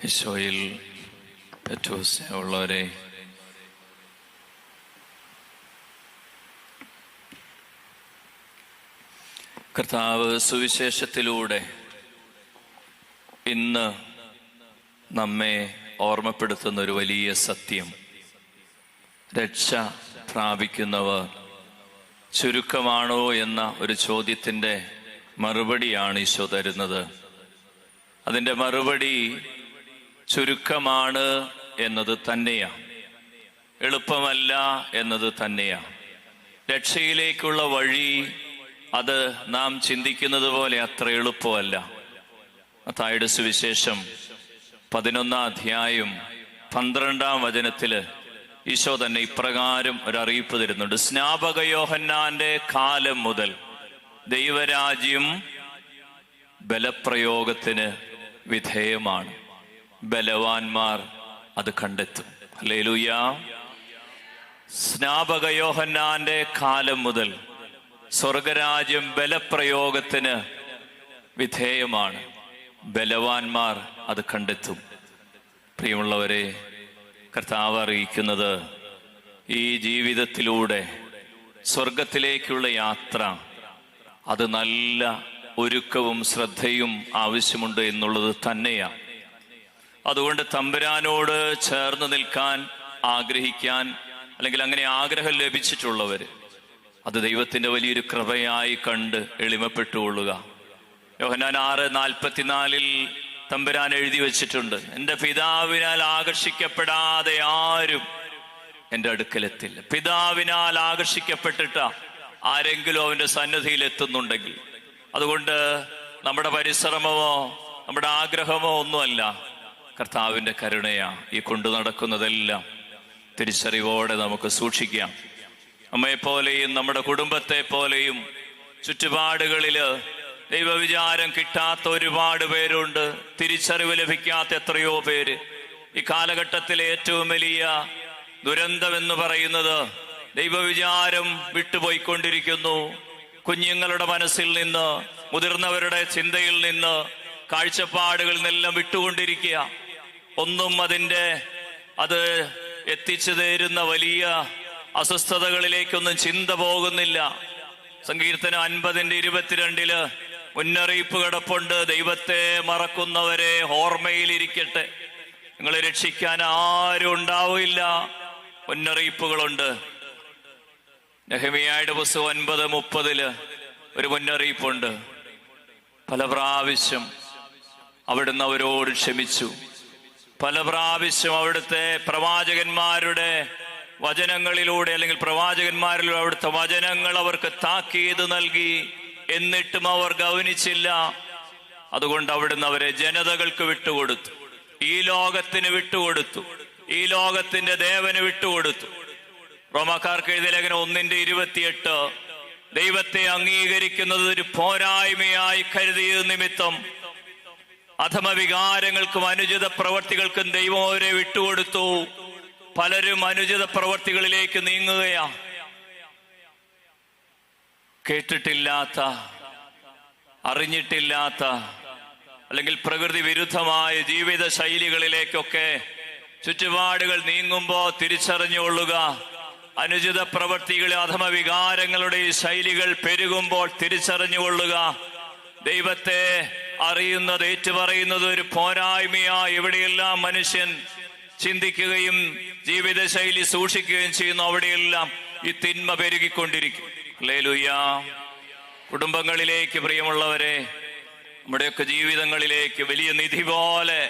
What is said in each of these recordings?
ഈശോയിൽ ഏറ്റവും സ്നേഹമുള്ളവരെ, കർത്താവ് സുവിശേഷത്തിലൂടെ ഇന്ന് നമ്മെ ഓർമ്മപ്പെടുത്തുന്ന ഒരു വലിയ സത്യം, രക്ഷ പ്രാപിക്കുന്നവർ ചുരുക്കമാണോ എന്ന ഒരു ചോദ്യത്തിൻ്റെ മറുപടിയാണ് ഈശോ തരുന്നത്. അതിൻ്റെ മറുപടി ചുരുക്കമാണ് എന്നത് തന്നെയാണ്, എളുപ്പമല്ല എന്നത് തന്നെയാണ്. രക്ഷയിലേക്കുള്ള വഴി അത് നാം ചിന്തിക്കുന്നത് പോലെ അത്ര എളുപ്പമല്ല. മത്തായിയുടെ സുവിശേഷം 11-ാം അധ്യായം 12-ാം വചനത്തില് ഈശോ തന്നെ ഇപ്രകാരം ഒരു അറിയിപ്പ് തരുന്നുണ്ട്. സ്നാപക യോഹന്നാന്റെ കാലം മുതൽ ദൈവരാജ്യം ബലപ്രയോഗത്തിന് വിധേയമാണ്, ബലവാന്മാർ അത് കണ്ടെത്തും. ഹല്ലേലൂയ. സ്നാപക യോഹന്നാന്റെ കാലം മുതൽ സ്വർഗരാജ്യം ബലപ്രയോഗത്തിന് വിധേയമാണ്, ബലവാന്മാർ അത് കണ്ടെത്തും. പ്രിയമുള്ളവരെ, കർത്താവ് അറിയിക്കുന്നത് ഈ ജീവിതത്തിലൂടെ സ്വർഗത്തിലേക്കുള്ള യാത്ര അത് നല്ല ഒരുക്കവും ശ്രദ്ധയും ആവശ്യമുണ്ട് എന്നുള്ളത് തന്നെയാണ്. അതുകൊണ്ട് തമ്പുരാനോട് ചേർന്ന് നിൽക്കാൻ ആഗ്രഹിക്കാൻ, അല്ലെങ്കിൽ അങ്ങനെ ആഗ്രഹം ലഭിച്ചിട്ടുള്ളവര് അത് ദൈവത്തിന്റെ വലിയൊരു കൃപയായി കണ്ട് എളിമപ്പെട്ടുകൊള്ളുക. യോഹന്നാൻ 6:44 തമ്പുരാൻ എഴുതി വച്ചിട്ടുണ്ട്, എൻ്റെ പിതാവിനാൽ ആകർഷിക്കപ്പെടാതെ ആരും എൻ്റെ അടുക്കലെത്തില്ല. പിതാവിനാൽ ആകർഷിക്കപ്പെട്ടിട്ട ആരെങ്കിലും അവൻ്റെ സന്നിധിയിൽ എത്തുന്നുണ്ടെങ്കിൽ, അതുകൊണ്ട് നമ്മുടെ പരിശ്രമമോ നമ്മുടെ ആഗ്രഹമോ ഒന്നുമല്ല, കർത്താവിൻ്റെ കരുണയാ ഈ കൊണ്ടു നടക്കുന്നതെല്ലാം. തിരിച്ചറിവോടെ നമുക്ക് സൂക്ഷിക്കാം. നമ്മെപ്പോലെയും നമ്മുടെ കുടുംബത്തെ പോലെയും ചുറ്റുപാടുകളില് ദൈവവിചാരം കിട്ടാത്ത ഒരുപാട് പേരുണ്ട്, തിരിച്ചറിവ് ലഭിക്കാത്ത എത്രയോ പേര്. ഈ കാലഘട്ടത്തിലെ ഏറ്റവും വലിയ ദുരന്തമെന്ന് പറയുന്നത് ദൈവവിചാരം വിട്ടുപോയിക്കൊണ്ടിരിക്കുന്നു. കുഞ്ഞുങ്ങളുടെ മനസ്സിൽ നിന്ന്, മുതിർന്നവരുടെ ചിന്തയിൽ നിന്ന്, കാഴ്ചപ്പാടുകളിൽ നിന്നെല്ലാം വിട്ടുകൊണ്ടിരിക്കുക. ഒന്നും അത് എത്തിച്ചു തരുന്ന വലിയ അസ്വസ്ഥതകളിലേക്കൊന്നും ചിന്ത പോകുന്നില്ല. സങ്കീർത്തനം 50:22 മുന്നറിയിപ്പ് കിടപ്പുണ്ട്, ദൈവത്തെ മറക്കുന്നവരെ ഓർമ്മയിലിരിക്കട്ടെ, നിങ്ങളെ രക്ഷിക്കാൻ ആരും ഉണ്ടാവില്ല. മുന്നറിയിപ്പുകളുണ്ട്. നെഹെമ്യായുടെ പുസ്തകം 9:30 ഒരു മുന്നറിയിപ്പുണ്ട്. പല പ്രാവശ്യം അവിടുന്ന് അവരോട് ക്ഷമിച്ചു, പല പ്രാവശ്യം അവിടുത്തെ പ്രവാചകന്മാരുടെ വചനങ്ങളിലൂടെ, അല്ലെങ്കിൽ പ്രവാചകന്മാരിലൂടെ അവിടുത്തെ വചനങ്ങൾ അവർക്ക് താക്കീത് നൽകി. എന്നിട്ടും അവർ ഗൗനിച്ചില്ല. അതുകൊണ്ട് അവിടുന്ന് അവരെ ജനതകൾക്ക് വിട്ടുകൊടുത്തു, ഈ ലോകത്തിന് വിട്ടുകൊടുത്തു, ഈ ലോകത്തിന്റെ ദേവന് വിട്ടുകൊടുത്തു. റോമാക്കാർക്ക് എഴുതിയ ലേഖനം 1:28 ദൈവത്തെ അംഗീകരിക്കുന്നത് ഒരു പോരായ്മയായി കരുതിയ നിമിത്തം അധമവികാരങ്ങൾക്കും അനുചിത പ്രവർത്തികൾക്കും ദൈവം അവരെ വിട്ടുകൊടുത്തു. പലരും അനുചിത പ്രവർത്തികളിലേക്ക് നീങ്ങുകയാ. കേട്ടിട്ടില്ലാത്ത, അറിഞ്ഞിട്ടില്ലാത്ത, അല്ലെങ്കിൽ പ്രകൃതി വിരുദ്ധമായ ജീവിത ശൈലികളിലേക്കൊക്കെ ചുറ്റുപാടുകൾ നീങ്ങുമ്പോൾ തിരിച്ചറിഞ്ഞുകൊള്ളുക. അനുചിത പ്രവർത്തികളിൽ അധമവികാരങ്ങളുടെ ഈ ശൈലികൾ പെരുകുമ്പോൾ തിരിച്ചറിഞ്ഞുകൊള്ളുക. ദൈവത്തെ അറിയുന്നത്, ഏറ്റുപറയുന്നത് ഒരു പോരായ്മയാ എവിടെയെല്ലാം മനുഷ്യൻ ചിന്തിക്കുകയും ജീവിതശൈലി സൂക്ഷിക്കുകയും ചെയ്യുന്നു, അവിടെയെല്ലാം ഈ തിന്മ പെരുകിക്കൊണ്ടിരിക്കും. ഹല്ലേലൂയ. കുടുംബങ്ങളിലേക്ക്, പ്രിയമുള്ളവരെ, നമ്മുടെയൊക്കെ ജീവിതങ്ങളിലേക്ക് വലിയ നിധി പോലെ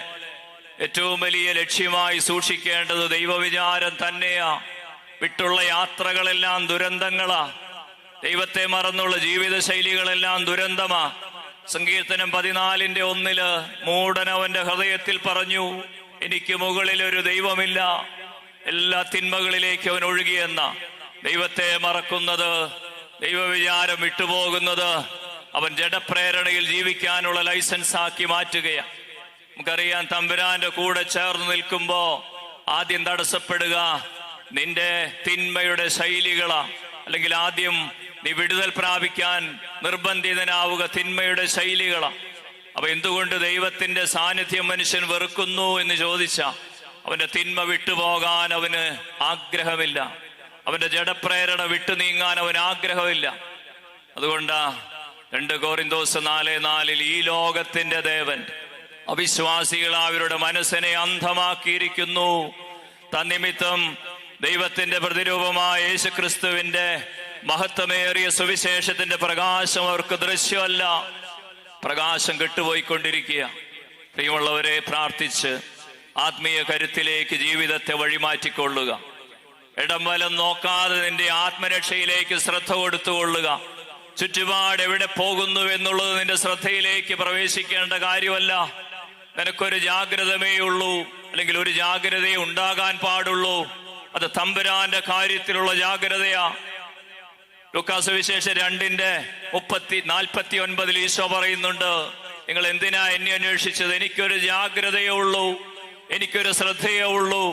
ഏറ്റവും വലിയ ലക്ഷ്യമായി സൂക്ഷിക്കേണ്ടത് ദൈവവിചാരം തന്നെയാ. വിട്ടുള്ള യാത്രകളെല്ലാം ദുരന്തങ്ങളാ. ദൈവത്തെ മറന്നുള്ള ജീവിതശൈലികളെല്ലാം ദുരന്തമാ. സങ്കീർത്തനം 14:1 മൂഢനവന്റെ ഹൃദയത്തിൽ പറഞ്ഞു, എനിക്ക് മുകളിൽ ഒരു ദൈവമില്ല, എല്ലാ തിന്മകളിലേക്ക് അവൻ ഒഴുകിയെന്ന. ദൈവത്തെ മറക്കുന്നത്, ദൈവവിചാരം വിട്ടുപോകുന്നത് അവൻ ജഡപ്രേരണയിൽ ജീവിക്കാനുള്ള ലൈസൻസ് ആക്കി മാറ്റുകയാണ്. നമുക്കറിയാം, തമ്പുരാന്റെ കൂടെ ചേർന്ന് നിൽക്കുമ്പോ ആദ്യം തടസ്സപ്പെടുക നിന്റെ തിന്മയുടെ ശൈലികളാ, അല്ലെങ്കിൽ ആദ്യം നീ വിടുതൽ പ്രാപിക്കാൻ നിർബന്ധിതനാവുക തിന്മയുടെ ശൈലികളാ. അപ്പൊ എന്തുകൊണ്ട് ദൈവത്തിന്റെ സാന്നിധ്യം മനുഷ്യൻ വെറുക്കുന്നു എന്ന് ചോദിച്ച, അവന്റെ തിന്മ വിട്ടുപോകാൻ അവന് ആഗ്രഹമില്ല, അവന്റെ ജഡപ്രേരണ വിട്ടു നീങ്ങാൻ അവന് ആഗ്രഹമില്ല. അതുകൊണ്ടാ 2 Korinthos 4:4 ഈ ലോകത്തിന്റെ ദേവൻ അവിശ്വാസികൾ അവരുടെ മനസ്സിനെ അന്ധമാക്കിയിരിക്കുന്നു. തന്നിമിത്തം ദൈവത്തിന്റെ പ്രതിരൂപമായ യേശുക്രിസ്തുവിന്റെ മഹത്വമേറിയ സുവിശേഷത്തിന്റെ പ്രകാശം അവർക്ക് ദൃശ്യമല്ല, പ്രകാശം കെട്ടുപോയിക്കൊണ്ടിരിക്കുക. പ്രിയമുള്ളവരെ, പ്രാർത്ഥിച്ച് ആത്മീയ കരുത്തിലേക്ക് ജീവിതത്തെ വഴിമാറ്റിക്കൊള്ളുക. ഇടം വലം നോക്കാതെ നിന്റെ ആത്മരക്ഷയിലേക്ക് ശ്രദ്ധ കൊടുത്തുകൊള്ളുക. ചുറ്റുപാട് എവിടെ പോകുന്നു എന്നുള്ളത് നിന്റെ ശ്രദ്ധയിലേക്ക് പ്രവേശിക്കേണ്ട കാര്യമല്ല. നിനക്കൊരു ജാഗ്രതമേ ഉള്ളൂ, അല്ലെങ്കിൽ ഒരു ജാഗ്രതയെ ഉണ്ടാകാൻ പാടുള്ളൂ. അത് തമ്പുരാന്റെ കാര്യത്തിലുള്ള ജാഗ്രതയാ. ലൂക്കാസ് സുവിശേഷം 2:49 ഈശോ പറയുന്നുണ്ട്, നിങ്ങൾ എന്തിനാ എന്നെ അന്വേഷിച്ചത്? എനിക്കൊരു ജാഗ്രതയേ ഉള്ളൂ, എനിക്കൊരു ശ്രദ്ധയേ ഉള്ളൂ.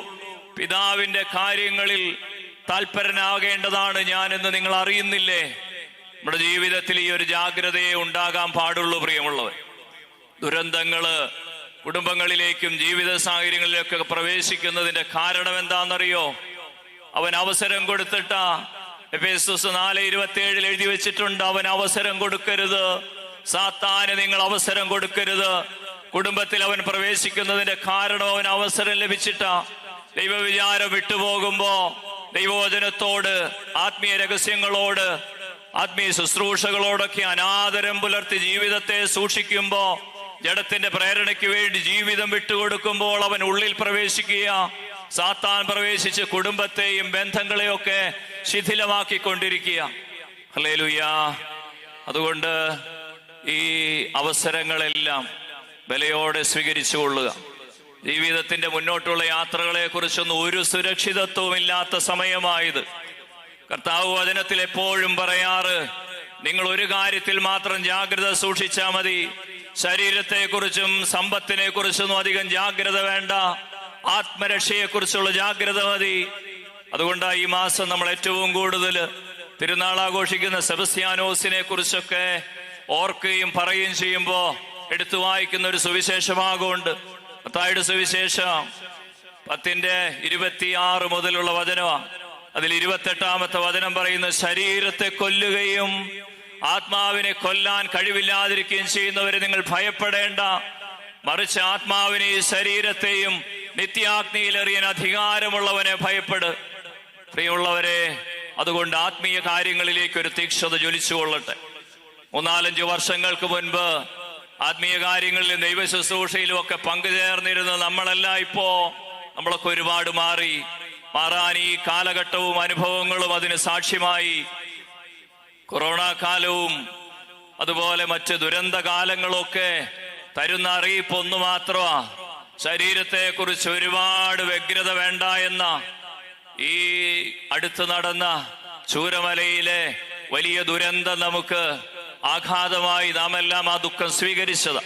പിതാവിന്റെ കാര്യങ്ങളിൽ താല്പരനാകേണ്ടതാണ് ഞാനെന്ന് നിങ്ങൾ അറിയുന്നില്ലേ? നമ്മുടെ ജീവിതത്തിൽ ഈ ഒരു ജാഗ്രതയെ ഉണ്ടാകാൻ പാടുള്ളൂ. പ്രിയമുള്ളവർ, ദുരന്തങ്ങള് കുടുംബങ്ങളിലേക്കും ജീവിത സാഹചര്യങ്ങളിലേക്കൊക്കെ പ്രവേശിക്കുന്നതിന്റെ കാരണം എന്താണെന്നറിയോ? അവൻ അവസരം കൊടുത്തിട്ടാ. എഫേസ്യസ് 4:27 എഴുതി വെച്ചിട്ടുണ്ട്, അവൻ അവസരം കൊടുക്കരുത്, സാത്താന് നിങ്ങൾ അവസരം കൊടുക്കരുത്. കുടുംബത്തിൽ അവൻ പ്രവേശിക്കുന്നതിന്റെ കാരണം അവൻ അവസരം ലഭിച്ചിട്ടാ. ദൈവവിചാരം വിട്ടുപോകുമ്പോ ദൈവവചനത്തോട്, ആത്മീയ രഹസ്യങ്ങളോട്, ആത്മീയ ശുശ്രൂഷകളോടൊക്കെ അനാദരം പുലർത്തി ജീവിതത്തെ സൂക്ഷിക്കുമ്പോ, ജഡത്തിന്റെ പ്രേരണയ്ക്ക് വേണ്ടി ജീവിതം വിട്ടുകൊടുക്കുമ്പോൾ അവൻ ഉള്ളിൽ പ്രവേശിക്കുക. സാത്താൻ പ്രവേശിച്ച് കുടുംബത്തെയും ബന്ധങ്ങളെയൊക്കെ ശിഥിലമാക്കിക്കൊണ്ടിരിക്കുക. ഹല്ലേലൂയ. അതുകൊണ്ട് ഈ അവസരങ്ങളെല്ലാം വിലയോടെ സ്വീകരിച്ചു കൊള്ളുക. ജീവിതത്തിന്റെ മുന്നോട്ടുള്ള യാത്രകളെ കുറിച്ചൊന്നും ഒരു സുരക്ഷിതത്വവും ഇല്ലാത്ത സമയമായത്. കർത്താവ് വചനത്തിൽ എപ്പോഴും പറയാറ്, നിങ്ങൾ ഒരു കാര്യത്തിൽ മാത്രം ജാഗ്രത സൂക്ഷിച്ചാൽ മതി. ശരീരത്തെ കുറിച്ചും സമ്പത്തിനെ കുറിച്ചൊന്നും അധികം ജാഗ്രത വേണ്ട, ആത്മരക്ഷയെ കുറിച്ചുള്ള ജാഗ്രത മതി. അതുകൊണ്ടാണ് ഈ മാസം നമ്മൾ ഏറ്റവും കൂടുതൽ തിരുനാൾ ആഘോഷിക്കുന്ന സെബസ്ത്യാനോസിനെ കുറിച്ചൊക്കെ ഓർക്കുകയും പറയുകയും ചെയ്യുമ്പോ എടുത്തു വായിക്കുന്ന ഒരു സുവിശേഷമാകുണ്ട്. മത്തായിയുടെ സുവിശേഷം 10:26 മുതലുള്ള വചനമാണ്. അതിൽ 28-ാമത്തെ വചനം പറയുന്ന, ശരീരത്തെ കൊല്ലുകയും ആത്മാവിനെ കൊല്ലാൻ കഴിവില്ലാതിരിക്കുകയും ചെയ്യുന്നവരെ നിങ്ങൾ ഭയപ്പെടേണ്ട, മറിച്ച് ആത്മാവിനെയും ശരീരത്തെയും നിത്യാഗ്നിയിലെറിയാൻ അധികാരമുള്ളവനെ ഭയപ്പെട്. പ്രിയമുള്ളവരെ, അതുകൊണ്ട് ആത്മീയ കാര്യങ്ങളിലേക്ക് ഒരു തീക്ഷ്ണത ജ്വലിച്ചുകൊള്ളട്ടെ. 3-4 വർഷങ്ങൾക്ക് മുൻപ് ആത്മീയ കാര്യങ്ങളിലും ദൈവ ശുശ്രൂഷയിലും ഒക്കെ പങ്കുചേർന്നിരുന്ന നമ്മളെല്ലാം നമ്മളൊക്കെ ഒരുപാട് മാറാൻ ഈ കാലഘട്ടവും അനുഭവങ്ങളും അതിന് സാക്ഷ്യമായി. കൊറോണ കാലവും അതുപോലെ മറ്റ് ദുരന്ത കാലങ്ങളൊക്കെ തരുന്ന അറിയിപ്പ് ഒന്ന് മാത്രമാ, ശരീരത്തെ കുറിച്ച് ഒരുപാട് വ്യഗ്രത വേണ്ട എന്ന. ഈ അടുത്ത് നടന്ന ചൂരമലയിലെ വലിയ ദുരന്തം നമുക്ക് ആഘാതമായി നാം എല്ലാം ആ ദുഃഖം സ്വീകരിച്ചത്.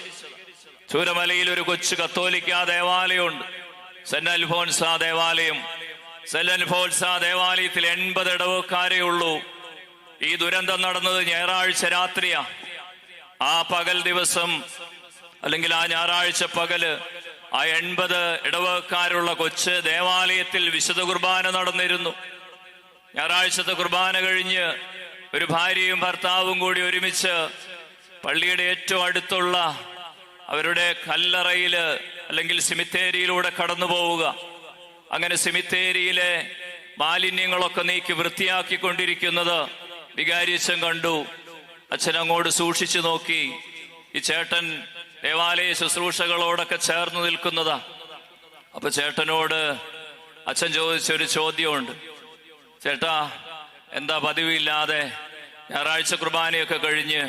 ചൂരമലയിൽ ഒരു കൊച്ചു കത്തോലിക്ക ദേവാലയമുണ്ട്, സെന്റ് അൽഫോൻസ ദേവാലയം. സെന്റ് അൽഫോൻസ ദേവാലയത്തിൽ 80 ഇടവക്കാരേ ഉള്ളൂ. ഈ ദുരന്തം നടന്നത് ഞായറാഴ്ച രാത്രിയാ. ആ പകൽ ദിവസം, അല്ലെങ്കിൽ ആ ഞായറാഴ്ച പകല്, ആ 80 ഇടവക്കാരുള്ള കൊച്ച് ദേവാലയത്തിൽ വിശുദ്ധ കുർബാന നടന്നിരുന്നു. ഞായറാഴ്ചത്തെ കുർബാന കഴിഞ്ഞ് ഒരു ഭാര്യയും ഭർത്താവും കൂടി ഒരുമിച്ച് പള്ളിയുടെ ഏറ്റവും അടുത്തുള്ള അവരുടെ കല്ലറയില് അല്ലെങ്കിൽ സിമിത്തേരിയിലൂടെ കടന്നു പോവുക. അങ്ങനെ സിമിത്തേരിയിലെ മാലിന്യങ്ങളൊക്കെ നീക്കി വൃത്തിയാക്കിക്കൊണ്ടിരിക്കുന്നത് വികാരിയച്ഛൻ കണ്ടു. അച്ഛൻ അങ്ങോട്ട് സൂക്ഷിച്ചു നോക്കി. ഈ ചേട്ടൻ ദേവാലയ ശുശ്രൂഷകളോടൊക്കെ ചേർന്ന് നിൽക്കുന്നതാ. അപ്പൊ ചേട്ടനോട് അച്ഛൻ ചോദിച്ചൊരു ചോദ്യമുണ്ട്, ചേട്ടാ എന്താ പതിവില്ലാതെ ഞായറാഴ്ച കുർബാനയൊക്കെ കഴിഞ്ഞ്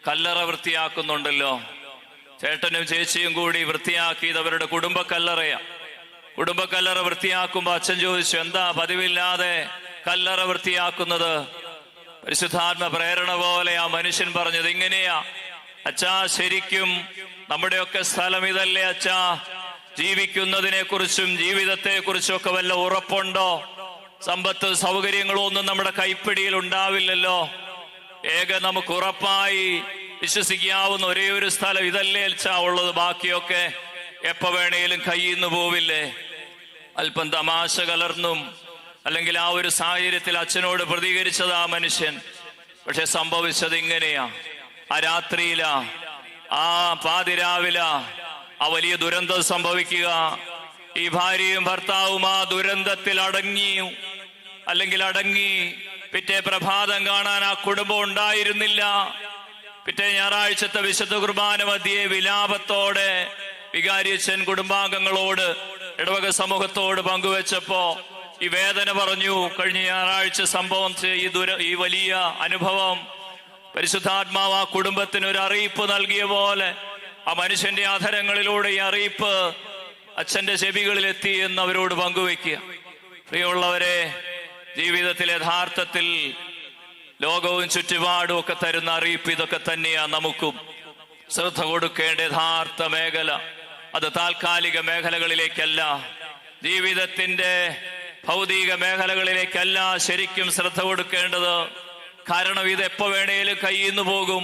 കല്ലറ വൃത്തിയാക്കുന്നുണ്ടല്ലോ? ചേട്ടനും ചേച്ചിയും കൂടി വൃത്തിയാക്കിയത് അവരുടെ കുടുംബക്കല്ലറയാ. കുടുംബക്കല്ലറ വൃത്തിയാക്കുമ്പോ അച്ഛൻ ചോദിച്ചു, എന്താ പതിവില്ലാതെ കല്ലറ വൃത്തിയാക്കുന്നത്? പരിശുദ്ധാത്മ പ്രേരണ പോലെ ആ മനുഷ്യൻ പറഞ്ഞത് ഇങ്ങനെയാ, അച്ഛാ ശരിക്കും നമ്മുടെയൊക്കെ സ്ഥലം ഇതല്ലേ അച്ഛാ? ജീവിക്കുന്നതിനെ കുറിച്ചും ജീവിതത്തെ കുറിച്ചും ഒക്കെ വല്ല ഉറപ്പുണ്ടോ? സമ്പത്ത് സൗകര്യങ്ങളോ ഒന്നും നമ്മുടെ കൈപ്പിടിയിൽ ഉണ്ടാവില്ലല്ലോ. നമുക്ക് ഉറപ്പായി വിശ്വസിക്കാവുന്ന ഒരേ ഒരു സ്ഥലം ഇതല്ലേ അച്ഛാ ഉള്ളത്, ബാക്കിയൊക്കെ എപ്പോ വേണേലും കയ്യിൽ നിന്ന് പോവില്ലേ? അല്പം തമാശ കലർന്നും അല്ലെങ്കിൽ ആ ഒരു സാഹചര്യത്തിൽ അച്ഛനോട് പ്രതികരിച്ചത് ആ മനുഷ്യൻ. പക്ഷെ സംഭവിച്ചത് ഇങ്ങനെയാ. ആ രാത്രിയിലാ, ആ പാതിരാവിലാ ആ വലിയ ദുരന്തം സംഭവിക്കുക. ഈ ഭാര്യയും ഭർത്താവും ആ ദുരന്തത്തിൽ അടങ്ങി. പിറ്റേ പ്രഭാതം കാണാൻ ആ കുടുംബം ഉണ്ടായിരുന്നില്ല. പിറ്റേ ഞായറാഴ്ചത്തെ വിശുദ്ധ കുർബാന മധ്യേ വിലാപത്തോടെ വികാരിയച്ഛൻ കുടുംബാംഗങ്ങളോട്, ഇടവക സമൂഹത്തോട് പങ്കുവെച്ചപ്പോ ഈ വേദന പറഞ്ഞു. കഴിഞ്ഞ ഞായറാഴ്ച സംഭവിച്ച ഈ വലിയ അനുഭവം പരിശുദ്ധാത്മാവ് ആ കുടുംബത്തിന് ഒരു അറിയിപ്പ് നൽകിയ പോലെ ആ മനുഷ്യന്റെ അധരങ്ങളിലൂടെ ഈ അറിയിപ്പ് അച്ഛന്റെ ചെവികളിൽ എത്തി എന്ന് അവരോട് പങ്കുവെക്കുക. പ്രിയമുള്ളവരെ, ജീവിതത്തിൽ യഥാർത്ഥത്തിൽ ലോകവും ചുറ്റുപാടും ഒക്കെ തരുന്ന അറിയിപ്പ് ഇതൊക്കെ തന്നെയാ. നമുക്കും ശ്രദ്ധ കൊടുക്കേണ്ട യഥാർത്ഥ മേഖല അത് താൽക്കാലിക മേഖലകളിലേക്കല്ല, ജീവിതത്തിന്റെ ഭൗതിക മേഖലകളിലേക്കല്ല ശരിക്കും ശ്രദ്ധ കൊടുക്കേണ്ടത്. കാരണം ഇതെപ്പോ വേണേലും കയ്യിൽ നിന്ന് പോകും,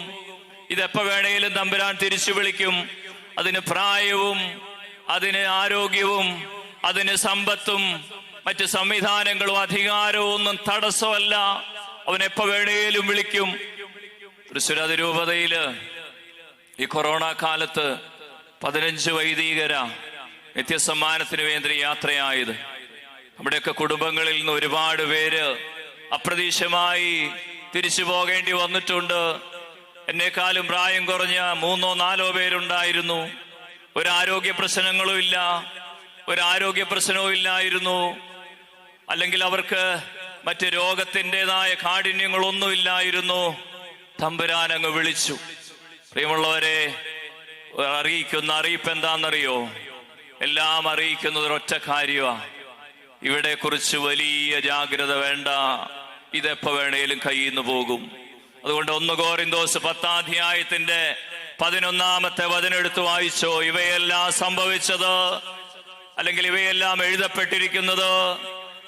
ഇതെപ്പോ വേണേലും തമ്പുരാൻ തിരിച്ചു വിളിക്കും. അതിന് പ്രായവും അതിന് ആരോഗ്യവും അതിന് സമ്പത്തും മറ്റ് സംവിധാനങ്ങളും അധികാരവും ഒന്നും തടസ്സമല്ല. അവൻ എപ്പോ വേണേലും വിളിക്കും. തൃശ്ശൂർ അതിരൂപതയില് ഈ കൊറോണ കാലത്ത് 15 വൈദികര നിത്യസമ്മാനത്തിന് വേണ്ടി യാത്രയായത്. നമ്മുടെയൊക്കെ കുടുംബങ്ങളിൽ നിന്ന് ഒരുപാട് പേര് അപ്രതീക്ഷിതമായി തിരിച്ചു പോകേണ്ടി വന്നിട്ടുണ്ട്. എന്നെക്കാളും പ്രായം കുറഞ്ഞ 3ഓ 4ഓ പേരുണ്ടായിരുന്നു. ഒരാരോഗ്യ പ്രശ്നങ്ങളും ഇല്ലായിരുന്നു. അല്ലെങ്കിൽ അവർക്ക് മറ്റ് രോഗത്തിൻ്റെതായ കാഠിന്യങ്ങളൊന്നും ഇല്ലായിരുന്നു. തമ്പുരാൻ അങ്ങ് വിളിച്ചു. പ്രിയമുള്ളവരെ, അറിയിക്കുന്ന അറിയിപ്പ് എന്താണെന്നറിയോ? എല്ലാം അറിയിക്കുന്നത് ഒരൊറ്റ കാര്യമാണ്. ഇവിടെ കുറിച്ച് വലിയ ജാഗ്രത വേണ്ട, ഇതെപ്പോ വേണേലും കയ്യിൽ നിന്ന് പോകും. അതുകൊണ്ട് 1 കോരിന്തോസ് 10-ാം അധ്യായത്തിന്റെ 11-ാമത്തെ വചനം എടുത്ത് വായിച്ചോ. ഇവയെല്ലാം സംഭവിച്ചത് അല്ലെങ്കിൽ ഇവയെല്ലാം എഴുതപ്പെട്ടിരിക്കുന്നത്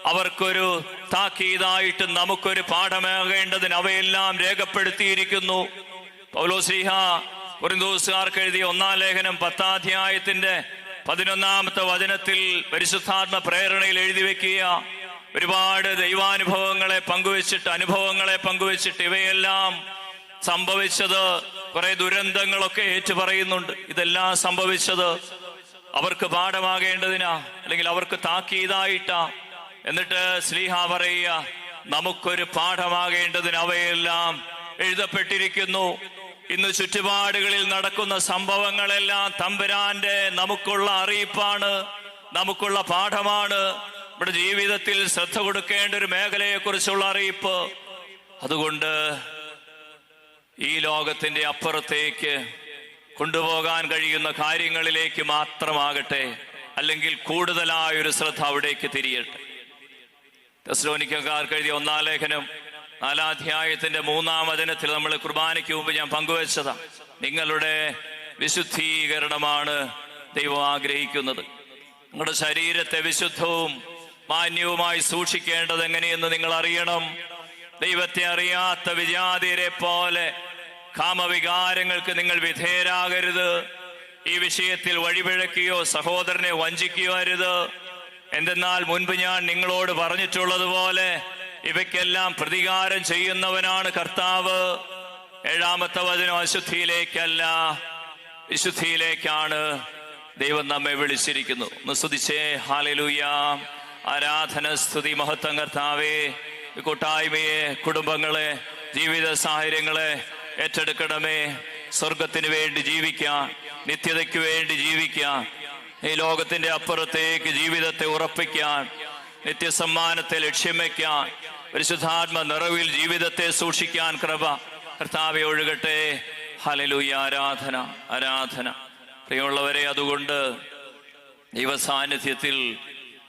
അവർക്കൊരു താക്കീതായിട്ട് നമുക്കൊരു പാഠമാകേണ്ടതിന് അവയെല്ലാം രേഖപ്പെടുത്തിയിരിക്കുന്നു. പൗലോസ്ലീഹ കൊരിന്തോസുകാർക്ക് എഴുതിയ 1-ാം ലേഖനം 10-ാം അധ്യായത്തിന്റെ 11-ാമത്തെ വചനത്തിൽ പരിശുദ്ധാത്മ പ്രേരണയിൽ എഴുതി വെക്കുക. ഒരുപാട് ദൈവാനുഭവങ്ങളെ പങ്കുവെച്ചിട്ട് ഇവയെല്ലാം സംഭവിച്ചത്, കുറെ ദുരന്തങ്ങളൊക്കെ ഏറ്റുപറയുന്നുണ്ട്. ഇതെല്ലാം സംഭവിച്ചത് അവർക്ക് പാഠമാകേണ്ടതിനാ, അല്ലെങ്കിൽ അവർക്ക് താക്കീതായിട്ടാ. എന്നിട്ട് സ്ലീഹ പറയുക, നമുക്കൊരു പാഠമാകേണ്ടതിന് അവയെല്ലാം എഴുതപ്പെട്ടിരിക്കുന്നു. ഇന്ന് ചുറ്റുപാടുകളിൽ നടക്കുന്ന സംഭവങ്ങളെല്ലാം തമ്പുരാന്റെ നമുക്കുള്ള അറിയിപ്പാണ്, നമുക്കുള്ള പാഠമാണ്. നമ്മുടെ ജീവിതത്തിൽ ശ്രദ്ധ കൊടുക്കേണ്ട ഒരു മേഖലയെ കുറിച്ചുള്ള അറിയിപ്പ്. അതുകൊണ്ട് ഈ ലോകത്തിന്റെ അപ്പുറത്തേക്ക് കൊണ്ടുപോകാൻ കഴിയുന്ന കാര്യങ്ങളിലേക്ക് മാത്രമാകട്ടെ, അല്ലെങ്കിൽ കൂടുതലായൊരു ശ്രദ്ധ അവിടേക്ക് തിരിയട്ടെ. തെസ്സലോനിക്കക്കാർക്ക് എഴുതിയ 1-ാം ലേഖനം 4-ാം അധ്യായത്തിന്റെ 3-ാം വചനത്തിൽ നമ്മൾ കുർബാനയ്ക്ക് മുമ്പ് ഞാൻ പങ്കുവച്ചതാ. നിങ്ങളുടെ വിശുദ്ധീകരണമാണ് ദൈവം ആഗ്രഹിക്കുന്നത്. നിങ്ങളുടെ ശരീരത്തെ വിശുദ്ധവും മാന്യവുമായി സൂക്ഷിക്കേണ്ടത് എങ്ങനെയെന്ന് നിങ്ങൾ അറിയണം. ദൈവത്തെ അറിയാത്ത വിജാതിയരെ പോലെ കാമവികാരങ്ങൾക്ക് നിങ്ങൾ വിധേയരാകരുത്. ഈ വിഷയത്തിൽ വഴിപിഴക്കുകയോ സഹോദരനെ വഞ്ചിക്കുകയോ അരുത്. എന്തെന്നാൽ മുൻപ് ഞാൻ നിങ്ങളോട് പറഞ്ഞിട്ടുള്ളതുപോലെ ഇവയ്ക്കെല്ലാം പ്രതികാരം ചെയ്യുന്നവനാണ് കർത്താവ്. 7-ാമത്തെ വചനം അശുദ്ധിയിലേക്കല്ല, വിശുദ്ധിയിലേക്കാണ് ദൈവം നമ്മെ വിളിച്ചിരിക്കുന്നു. ഒന്ന് സ്തുതിച്ചേ. ഹല്ലേലൂയ. ആരാധന, സ്തുതി, മഹത്വം കർത്താവേ. കൂട്ടായ്മയെ, കുടുംബങ്ങളെ, ജീവിത സാഹചര്യങ്ങളെ ഏറ്റെടുക്കണമേ. സ്വർഗത്തിന് വേണ്ടി ജീവിക്കാൻ, നിത്യതയ്ക്ക് വേണ്ടി ജീവിക്കാൻ, ഈ ലോകത്തിന്റെ അപ്പുറത്തേക്ക് ജീവിതത്തെ ഉറപ്പിക്കാൻ, നിത്യസമ്മാനത്തെ ലക്ഷ്യം വയ്ക്കാൻ, പരിശുദ്ധാത്മ നിറവിൽ ജീവിതത്തെ സൂക്ഷിക്കാൻ കൃപ കർത്താവേ ഒഴുകട്ടെ. ഹല്ലേലൂയ. ആരാധന, ആരാധന. പ്രിയമുള്ളവരെ, അതുകൊണ്ട് ദൈവസാന്നിധ്യത്തിൽ,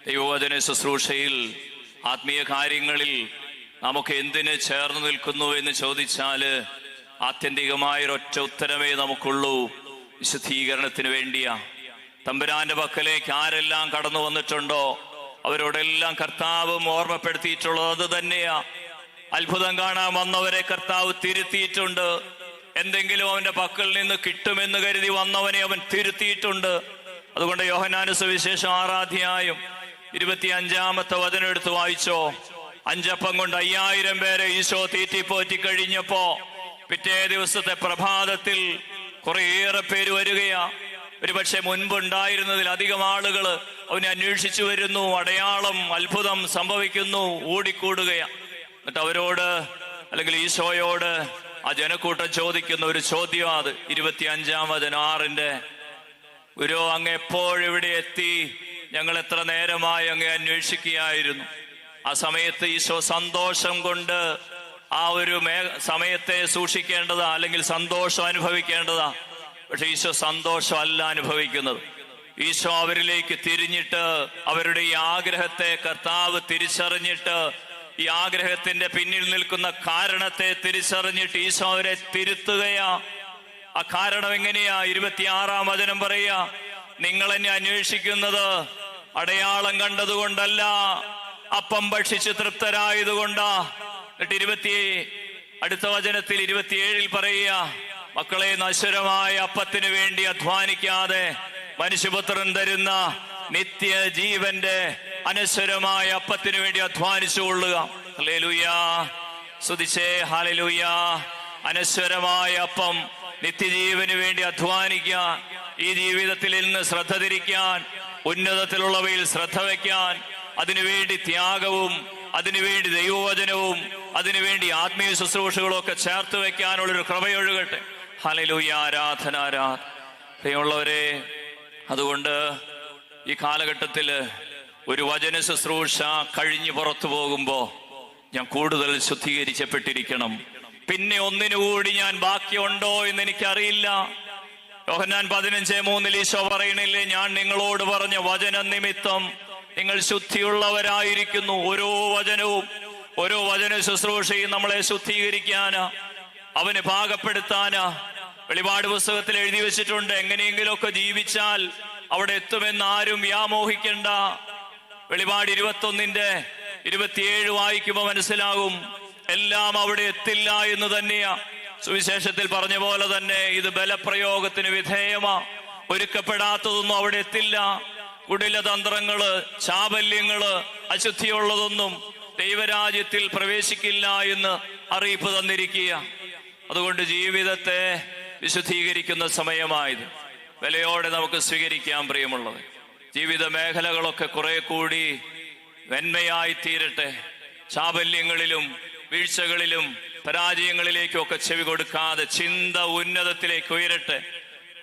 ദൈവവചന ശുശ്രൂഷയിൽ, ആത്മീയ കാര്യങ്ങളിൽ നമുക്ക് എന്തിന് ചേർന്ന് നിൽക്കുന്നു എന്ന് ചോദിച്ചാല് ആത്യന്തികമായൊരൊറ്റ ഉത്തരമേ നമുക്കുള്ളൂ: വിശുദ്ധീകരണത്തിന് വേണ്ടിയാ. തമ്പുരാന്റെ പക്കലേക്ക് ആരെല്ലാം കടന്നു വന്നിട്ടുണ്ടോ അവരോടെല്ലാം കർത്താവും ഓർമ്മപ്പെടുത്തിയിട്ടുള്ളത് അത് തന്നെയാ. അത്ഭുതം കാണാൻ വന്നവരെ കർത്താവ് തിരുത്തിയിട്ടുണ്ട്. എന്തെങ്കിലും അവന്റെ പക്കൽ നിന്ന് കിട്ടുമെന്ന് കരുതി വന്നവനെ അവൻ തിരുത്തിയിട്ടുണ്ട്. അതുകൊണ്ട് യോഹന്നാന്റെ സുവിശേഷം 6-ാം അധ്യായം 25-ാമത്തെ വചനം എടുത്ത് വായിച്ചോ. 5 അപ്പം കൊണ്ട് 5000 പേരെ ഈശോ തീറ്റിപ്പോറ്റി കഴിഞ്ഞപ്പോ പിറ്റേ ദിവസത്തെ പ്രഭാതത്തിൽ കുറേയേറെ പേര് വരികയാ. ഒരുപക്ഷെ മുൻപുണ്ടായിരുന്നതിൽ അധികം ആളുകൾ അവനെ അന്വേഷിച്ചു വരുന്നു. അടയാളം, അത്ഭുതം സംഭവിക്കുന്നു, ഓടിക്കൂടുകയാ. എന്നിട്ട് അവരോട്, അല്ലെങ്കിൽ ഈശോയോട് ആ ജനക്കൂട്ടം ചോദിക്കുന്ന ഒരു ചോദ്യം, അത് 25-ാം വചനം 6-ന്റെ: ഗുരു, അങ്ങ് എപ്പോഴിവിടെ എത്തി? ഞങ്ങൾ എത്ര നേരമായി അങ്ങ് അന്വേഷിക്കുകയായിരുന്നു. ആ സമയത്ത് ഈശോ സന്തോഷം കൊണ്ട് ആ ഒരു സമയത്തെ സൂക്ഷിക്കേണ്ടതാ, അല്ലെങ്കിൽ സന്തോഷം അനുഭവിക്കേണ്ടതാ. പക്ഷെ ഈശോ സന്തോഷമല്ല അനുഭവിക്കുന്നത്. ഈശോ അവരിലേക്ക് തിരിഞ്ഞിട്ട് അവരുടെ ഈ ആഗ്രഹത്തെ കർത്താവ് തിരിച്ചറിഞ്ഞിട്ട്, ഈ ആഗ്രഹത്തിന്റെ പിന്നിൽ നിൽക്കുന്ന കാരണത്തെ തിരിച്ചറിഞ്ഞിട്ട് ഈശോ അവരെ തിരുത്തുകയാ. ആ കാരണം എങ്ങനെയാ? 26-ാം വചനം പറയാ: നിങ്ങൾ എന്നെ അന്വേഷിക്കുന്നത് അടയാളം കണ്ടതുകൊണ്ടല്ല, അപ്പം ഭക്ഷിച്ച് തൃപ്തരായതുകൊണ്ടാ. എന്നിട്ട് അടുത്ത വചനത്തിൽ 27-ൽ പറയുക: മക്കളെ, നശ്വരമായ അപ്പത്തിന് വേണ്ടി അധ്വാനിക്കാതെ മനുഷ്യപുത്രൻ തരുന്ന നിത്യജീവന്റെ അനശ്വരമായ അപ്പത്തിന് വേണ്ടി അധ്വാനിച്ചുകൊള്ളുക. ഹല്ലേലൂയാ, സ്തുതിച്ചേ ഹല്ലേലൂയാ. അനശ്വരമായ അപ്പം, നിത്യജീവന് വേണ്ടി അധ്വാനിക്കുക, ഈ ജീവിതത്തിൽ നിന്ന് ശ്രദ്ധ തിരിക്കാൻ, ഉന്നതത്തിലുള്ളവയിൽ ശ്രദ്ധ വയ്ക്കാൻ, അതിനുവേണ്ടി ത്യാഗവും, അതിനുവേണ്ടി ദൈവവചനവും, അതിനുവേണ്ടി ആത്മീയ ശുശ്രൂഷകളും ഒക്കെ ചേർത്ത് വെക്കാനുള്ളൊരു കൃപയൊഴുകട്ടെ. ഹല്ലേലൂയ, ആരാധന, ആരാധന. പ്രിയമുള്ളവരെ, അതുകൊണ്ട് ഈ കാലഘട്ടത്തിൽ ഒരു വചന ശുശ്രൂഷ കഴിഞ്ഞ് പുറത്തു പോകുമ്പോ ഞാൻ കൂടുതൽ ശുദ്ധീകരിക്കപ്പെട്ടിരിക്കണം. പിന്നെ ഒന്നിനുകൂടി ഞാൻ ബാക്കിയുണ്ടോ എന്ന് എനിക്കറിയില്ല. യോഹന്നാൻ 15:3 ഈശോ പറയണില്ലേ: ഞാൻ നിങ്ങളോട് പറഞ്ഞ വചന നിമിത്തം നിങ്ങൾ ശുദ്ധിയുള്ളവരായിരിക്കുന്നു. ഓരോ വചനവും, ഓരോ വചന ശുശ്രൂഷയും നമ്മളെ ശുദ്ധീകരിക്കാനാ, അവന് പാകപ്പെടുത്താനാ. വെളിപാട് പുസ്തകത്തിൽ എഴുതി വെച്ചിട്ടുണ്ട്, എങ്ങനെയെങ്കിലുമൊക്കെ ജീവിച്ചാൽ അവിടെ എത്തുമെന്ന് ആരും വ്യാമോഹിക്കണ്ട. വെളിപാട് 21-27 വായിക്കുമ്പോൾ മനസ്സിലാകും, എല്ലാം അവിടെ എത്തില്ല എന്ന് തന്നെയാ. സുവിശേഷത്തിൽ പറഞ്ഞ പോലെ തന്നെ ഇത് ബലപ്രയോഗത്തിന് വിധേയമാ. ഒരുക്കപ്പെടാത്തതൊന്നും അവിടെ എത്തില്ല. കുടിലതന്ത്രങ്ങള്, ചാബല്യങ്ങള്, അശുദ്ധിയുള്ളതൊന്നും ദൈവരാജ്യത്തിൽ പ്രവേശിക്കില്ല എന്ന് അറിയിപ്പ് തന്നിരിക്കുക. അതുകൊണ്ട് ജീവിതത്തെ വിശുദ്ധീകരിക്കുന്ന സമയമായത് വിലയോടെ നമുക്ക് സ്വീകരിക്കാൻ. പ്രിയമുള്ളത്, ജീവിത മേഖലകളൊക്കെ കുറെ കൂടി വെണ്മയായി തീരട്ടെ. ചാബല്യങ്ങളിലും വീഴ്ചകളിലും പരാജയങ്ങളിലേക്കൊക്കെ ചെവി കൊടുക്കാതെ ചിന്ത ഉന്നതത്തിലേക്ക് ഉയരട്ടെ.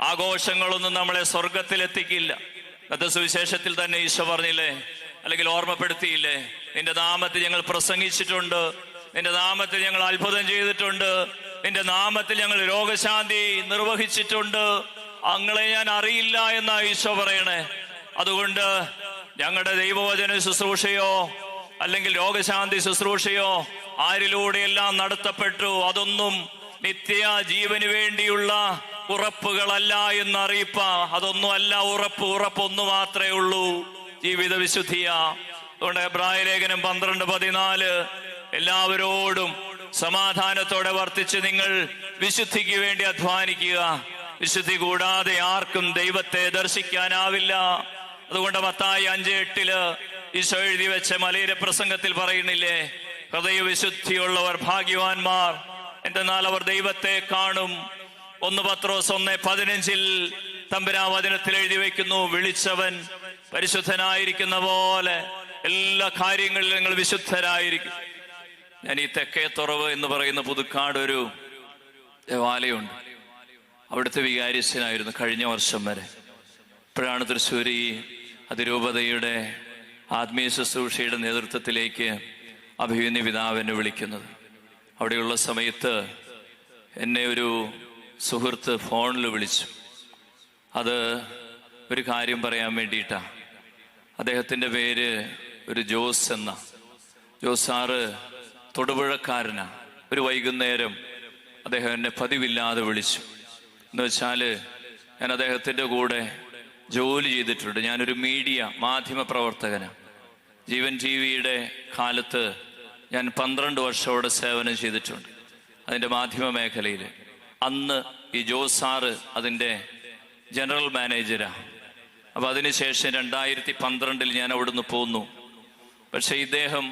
ആഘോഷങ്ങളൊന്നും നമ്മളെ സ്വർഗത്തിലെത്തിക്കില്ല. അത് സുവിശേഷത്തിൽ തന്നെ ഈശോ പറഞ്ഞില്ലേ, അല്ലെങ്കിൽ ഓർമ്മപ്പെടുത്തിയില്ലേ: നിന്റെ നാമത്തിൽ ഞങ്ങൾ പ്രസംഗിച്ചിട്ടുണ്ട്, നിന്റെ നാമത്തിൽ ഞങ്ങൾ അത്ഭുതം ചെയ്തിട്ടുണ്ട്, നിന്റെ നാമത്തിൽ ഞങ്ങൾ രോഗശാന്തി നിർവഹിച്ചിട്ടുണ്ട്, അങ്ങളെ ഞാൻ അറിയില്ല എന്നാ ഈശോ പറയണേ. അതുകൊണ്ട് ഞങ്ങളുടെ ദൈവവചന ശുശ്രൂഷയോ അല്ലെങ്കിൽ രോഗശാന്തി ശുശ്രൂഷയോ ആരിലൂടെയെല്ലാം നടത്തപ്പെട്ടു, അതൊന്നും നിത്യ ജീവന് വേണ്ടിയുള്ള ഉറപ്പുകളല്ല എന്നറിയിപ്പ. അതൊന്നും അല്ല ഉറപ്പ്. ഉറപ്പൊന്നു മാത്രമേ ഉള്ളൂ, ജീവിത വിശുദ്ധിയാ. അതുകൊണ്ട് എബ്രായ ലേഖനം 12:14 എല്ലാവരോടും സമാധാനത്തോടെ വർത്തിച്ച് നിങ്ങൾ വിശുദ്ധിക്ക് വേണ്ടി അധ്വാനിക്കുക. വിശുദ്ധി കൂടാതെ ആർക്കും ദൈവത്തെ ദർശിക്കാനാവില്ല. അതുകൊണ്ട് മത്തായി 5:8 ഈശോ എഴുതി വെച്ച മലയിലെ പ്രസംഗത്തിൽ പറയുന്നില്ലേ: ഹൃദയവിശുദ്ധിയുള്ളവർ ഭാഗ്യവാന്മാർ, എന്തെന്നാൽ അവർ ദൈവത്തെ കാണും. 1 പത്രോസ് 1:15 തമ്പുരാവചനത്തിൽ എഴുതി വയ്ക്കുന്നു: വിളിച്ചവൻ പരിശുദ്ധനായിരിക്കുന്ന പോലെ എല്ലാ കാര്യങ്ങളിലും നിങ്ങൾ വിശുദ്ധരായിരിക്കും. ഞാൻ ഈ തെക്കേത്തുറവ് എന്ന് പറയുന്ന പുതുക്കാട് ഒരു ദേവാലയമുണ്ട്, അവിടുത്തെ വികാരിച്ചനായിരുന്നു കഴിഞ്ഞ വർഷം വരെ. ഇപ്പോഴാണ് തൃശ്ശൂർ ഈ അതിരൂപതയുടെ ആത്മീയ ശുശ്രൂഷയുടെ നേതൃത്വത്തിലേക്ക് അഭിമന്യ പിതാവിനെ വിളിക്കുന്നത്. അവിടെയുള്ള സമയത്ത് എന്നെ ഒരു സുഹൃത്ത് ഫോണിൽ വിളിച്ചു. അത് ഒരു കാര്യം പറയാൻ വേണ്ടിയിട്ടാ. അദ്ദേഹത്തിൻ്റെ പേര് ഒരു ജോസ് എന്ന ജോസ് സാറ് തൊടുപുഴക്കാരനാ. ഒരു വൈകുന്നേരം അദ്ദേഹം എന്നെ പതിവില്ലാതെ വിളിച്ചു. എന്ന് വെച്ചാൽ ഞാൻ അദ്ദേഹത്തിൻ്റെ കൂടെ ജോലി ചെയ്തിട്ടുണ്ട്. ഞാനൊരു മാധ്യമ പ്രവർത്തകനാണ്. ജീവൻ ടിവിയുടെ കാലത്ത് ഞാൻ 12 വർഷത്തോടെ സേവനം ചെയ്തിട്ടുണ്ട് അതിൻ്റെ മാധ്യമ മേഖലയിൽ. അന്ന് ഈ ജോസാറ് അതിൻ്റെ ജനറൽ മാനേജരാ. അപ്പോൾ അതിനുശേഷം 2012 ഞാൻ അവിടുന്ന് പോന്നു. പക്ഷെ ഇദ്ദേഹം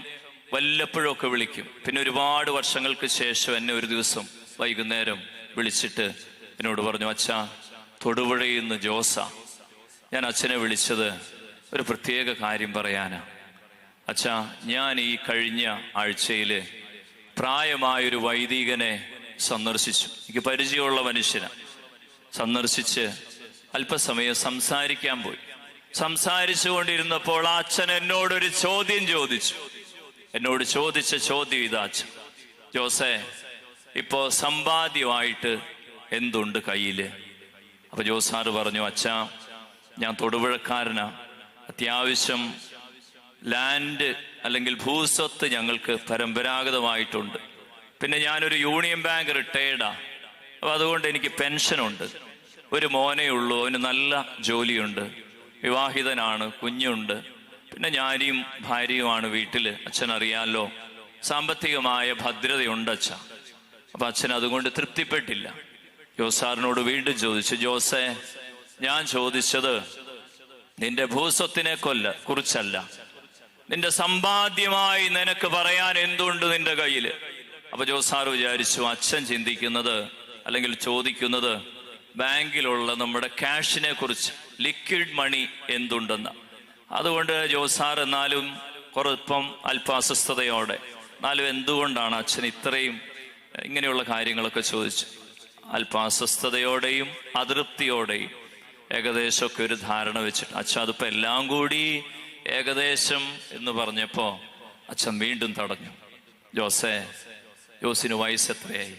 വല്ലപ്പോഴൊക്കെ വിളിക്കും. പിന്നെ ഒരുപാട് വർഷങ്ങൾക്ക് ശേഷം എന്നെ ഒരു ദിവസം വൈകുന്നേരം വിളിച്ചിട്ട് എന്നോട് പറഞ്ഞു, അച്ഛാ, തൊടുപുഴയിൽ നിന്ന് ജോസാ. ഞാൻ അച്ഛനെ വിളിച്ചത് ഒരു പ്രത്യേക കാര്യം പറയാനാ. അച്ഛാ, ഞാൻ ഈ കഴിഞ്ഞ ആഴ്ചയിൽ പ്രായമായൊരു വൈദികനെ സന്ദർശിച്ചു. എനിക്ക് പരിചയമുള്ള മനുഷ്യനെ സന്ദർശിച്ച് അല്പസമയം സംസാരിക്കാൻ പോയി. സംസാരിച്ചു കൊണ്ടിരുന്നപ്പോൾ ആ അച്ഛൻ എന്നോടൊരു ചോദ്യം ചോദിച്ചു. എന്നോട് ചോദിച്ച ചോദ്യം ഇതാ: അച്ഛൻ, ജോസേ, ഇപ്പോ സമ്പാദ്യമായിട്ട് എന്തുണ്ട് കയ്യില്? അപ്പൊ ജോസാറ് പറഞ്ഞു, അച്ഛാ, ഞാൻ തൊടുപുഴക്കാരനാ. അത്യാവശ്യം ലാൻഡ് അല്ലെങ്കിൽ ഭൂസ്വത്ത് ഞങ്ങൾക്ക് പരമ്പരാഗതമായിട്ടുണ്ട്. പിന്നെ ഞാനൊരു യൂണിയൻ ബാങ്ക് റിട്ടയർഡാ. അപ്പൊ അതുകൊണ്ട് എനിക്ക് പെൻഷനുണ്ട്. ഒരു മോനേ ഉള്ളൂ, അവന് നല്ല ജോലിയുണ്ട്, വിവാഹിതനാണ്, കുഞ്ഞുണ്ട്. പിന്നെ ഞാനും ഭാര്യയുമാണ് വീട്ടില്. അച്ഛൻ അറിയാലോ, സാമ്പത്തികമായ ഭദ്രതയുണ്ട് അച്ഛ. അപ്പൊ അച്ഛൻ അതുകൊണ്ട് തൃപ്തിപ്പെട്ടില്ല. ജോസാറിനോട് വീണ്ടും ചോദിച്ചു, ജോസേ, ഞാൻ ചോദിച്ചത് നിന്റെ ഭൂസ്വത്തിനെ കുറിച്ചല്ല, നിന്റെ സമ്പാദ്യമായി നിനക്ക് പറയാൻ എന്തുണ്ട് നിന്റെ കയ്യില്? അപ്പൊ ജോസാർ വിചാരിച്ചു അച്ഛൻ ചിന്തിക്കുന്നത് അല്ലെങ്കിൽ ചോദിക്കുന്നത് ബാങ്കിലുള്ള നമ്മുടെ ക്യാഷിനെ കുറിച്ച്, ലിക്വിഡ് മണി എന്തുണ്ടെന്ന്. അതുകൊണ്ട് ജോസാർ എന്നാലും കുറപ്പം അല്പാസ്വസ്ഥതയോടെ, എന്നാലും എന്തുകൊണ്ടാണ് അച്ഛൻ ഇത്രയും ഇങ്ങനെയുള്ള കാര്യങ്ങളൊക്കെ ചോദിച്ചു? അല്പാസ്വസ്ഥതയോടെയും അതൃപ്തിയോടെയും ഏകദേശമൊക്കെ ഒരു ധാരണ വെച്ചിട്ട്, അച്ഛൻ അതിപ്പോ എല്ലാം കൂടി ഏകദേശം എന്ന് പറഞ്ഞപ്പോ അച്ഛൻ വീണ്ടും തടഞ്ഞു. ജോസിന് വയസ്സ് എത്രയായി?